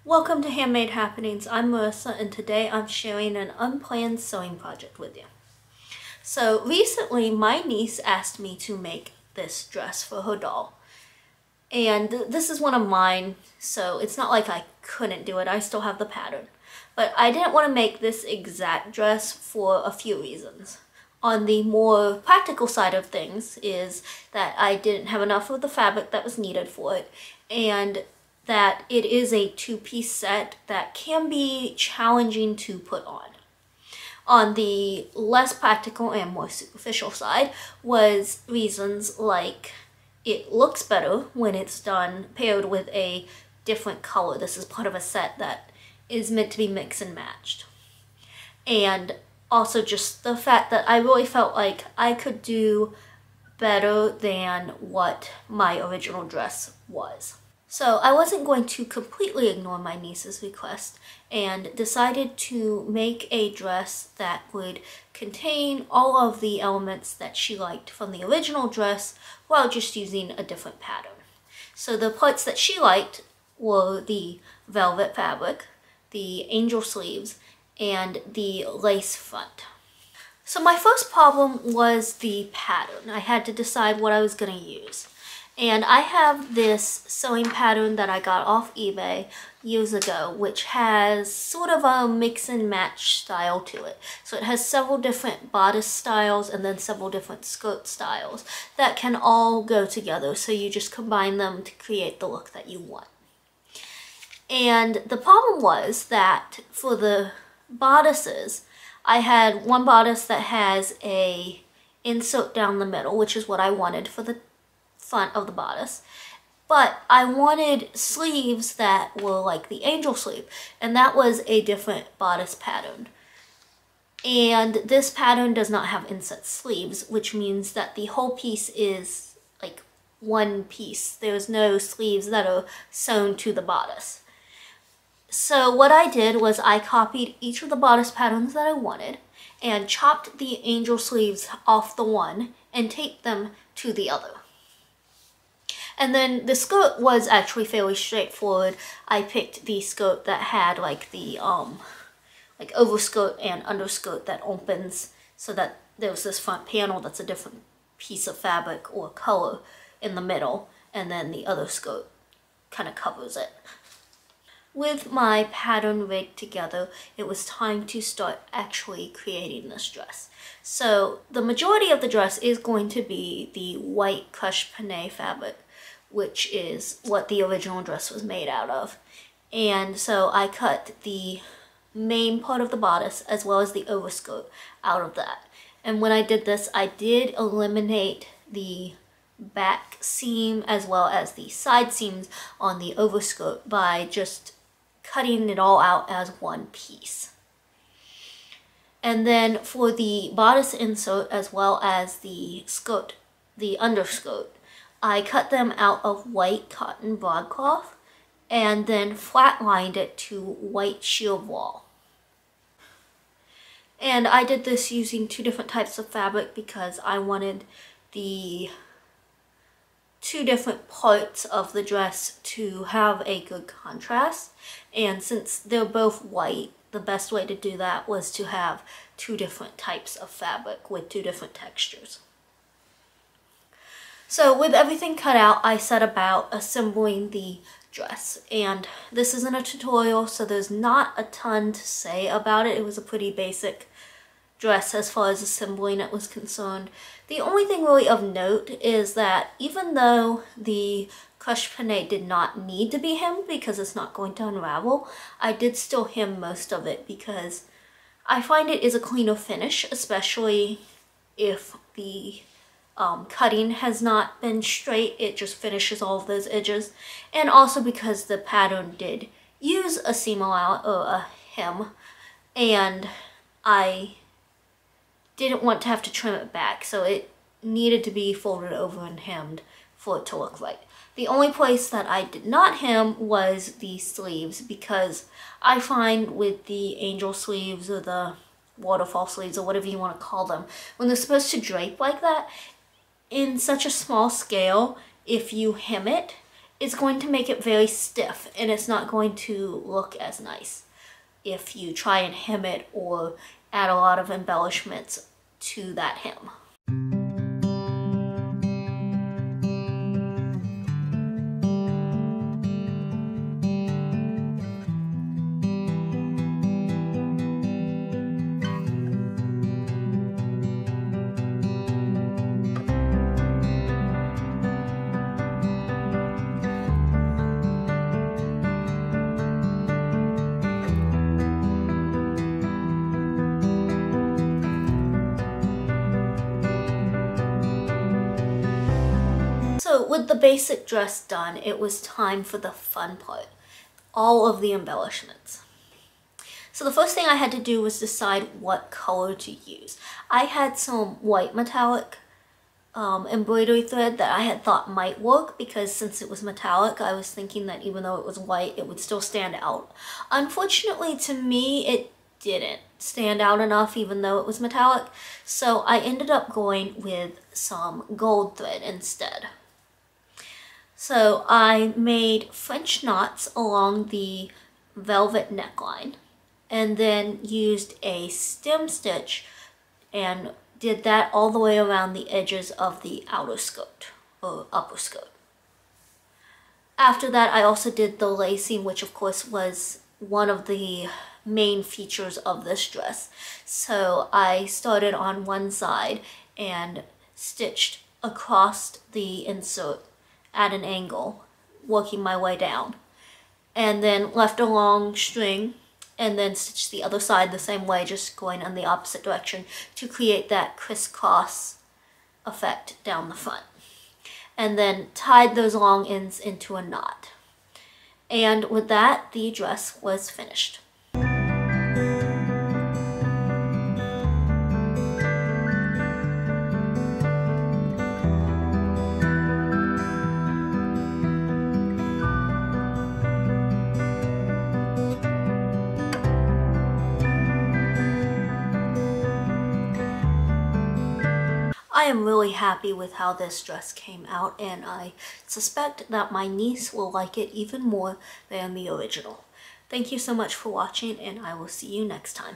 Welcome to Handmade Happenings. I'm Marissa and today I'm sharing an unplanned sewing project with you. So recently my niece asked me to make this dress for her doll. And this is one of mine, so it's not like I couldn't do it. I still have the pattern. But I didn't want to make this exact dress for a few reasons. On the more practical side of things is that I didn't have enough of the fabric that was needed for it, and that it is a two-piece set that can be challenging to put on. On the less practical and more superficial side was reasons like it looks better when it's done paired with a different color. This is part of a set that is meant to be mix and matched. And also just the fact that I really felt like I could do better than what my original dress was. So I wasn't going to completely ignore my niece's request and decided to make a dress that would contain all of the elements that she liked from the original dress while just using a different pattern. So the parts that she liked were the velvet fabric, the angel sleeves, and the lace front. So my first problem was the pattern. I had to decide what I was going to use. And I have this sewing pattern that I got off eBay years ago, which has sort of a mix and match style to it. So it has several different bodice styles and then several different skirt styles that can all go together. So you just combine them to create the look that you want. And the problem was that for the bodices, I had one bodice that has a insert down the middle, which is what I wanted for the front of the bodice, but I wanted sleeves that were like the angel sleeve, and that was a different bodice pattern. And this pattern does not have inset sleeves, which means that the whole piece is like one piece. There's no sleeves that are sewn to the bodice. So what I did was I copied each of the bodice patterns that I wanted and chopped the angel sleeves off the one and taped them to the other. And then the skirt was actually fairly straightforward. I picked the skirt that had like the like overskirt and underskirt that opens so that there's this front panel that's a different piece of fabric or color in the middle, and then the other skirt kind of covers it. With my pattern rigged together, it was time to start actually creating this dress. So the majority of the dress is going to be the white crushed panne fabric, which is what the original dress was made out of. And so I cut the main part of the bodice as well as the overskirt out of that. And when I did this, I did eliminate the back seam as well as the side seams on the overskirt by just cutting it all out as one piece. And then for the bodice insert as well as the skirt, the underskirt, I cut them out of white cotton broadcloth and then flatlined it to white sheer wool. And I did this using two different types of fabric because I wanted the two different parts of the dress to have a good contrast. And since they're both white, the best way to do that was to have two different types of fabric with two different textures. So with everything cut out, I set about assembling the dress. And this isn't a tutorial, so there's not a ton to say about it. It was a pretty basic dress as far as assembling it was concerned. The only thing really of note is that even though the crushed panne did not need to be hemmed because it's not going to unravel, I did still hem most of it because I find it is a cleaner finish, especially if the cutting has not been straight. It just finishes all of those edges. And also because the pattern did use a seam allowance or a hem, and I didn't want to have to trim it back, so it needed to be folded over and hemmed for it to look right. The only place that I did not hem was the sleeves, because I find with the angel sleeves or the waterfall sleeves or whatever you want to call them, when they're supposed to drape like that, in such a small scale, if you hem it, it's going to make it very stiff and it's not going to look as nice if you try and hem it or add a lot of embellishments to that hem. So with the basic dress done, it was time for the fun part, all of the embellishments. So the first thing I had to do was decide what color to use. I had some white metallic embroidery thread that I had thought might work because since it was metallic, I was thinking that even though it was white, it would still stand out. Unfortunately to me, it didn't stand out enough even though it was metallic, so I ended up going with some gold thread instead. So I made French knots along the velvet neckline and then used a stem stitch and did that all the way around the edges of the outer skirt or upper skirt. After that, I also did the lacing, which of course was one of the main features of this dress. So I started on one side and stitched across the insert at an angle, working my way down, and then left a long string and then stitched the other side the same way, just going in the opposite direction to create that crisscross effect down the front, and then tied those long ends into a knot. And with that, the dress was finished. I am really happy with how this dress came out, and I suspect that my niece will like it even more than the original. Thank you so much for watching, and I will see you next time.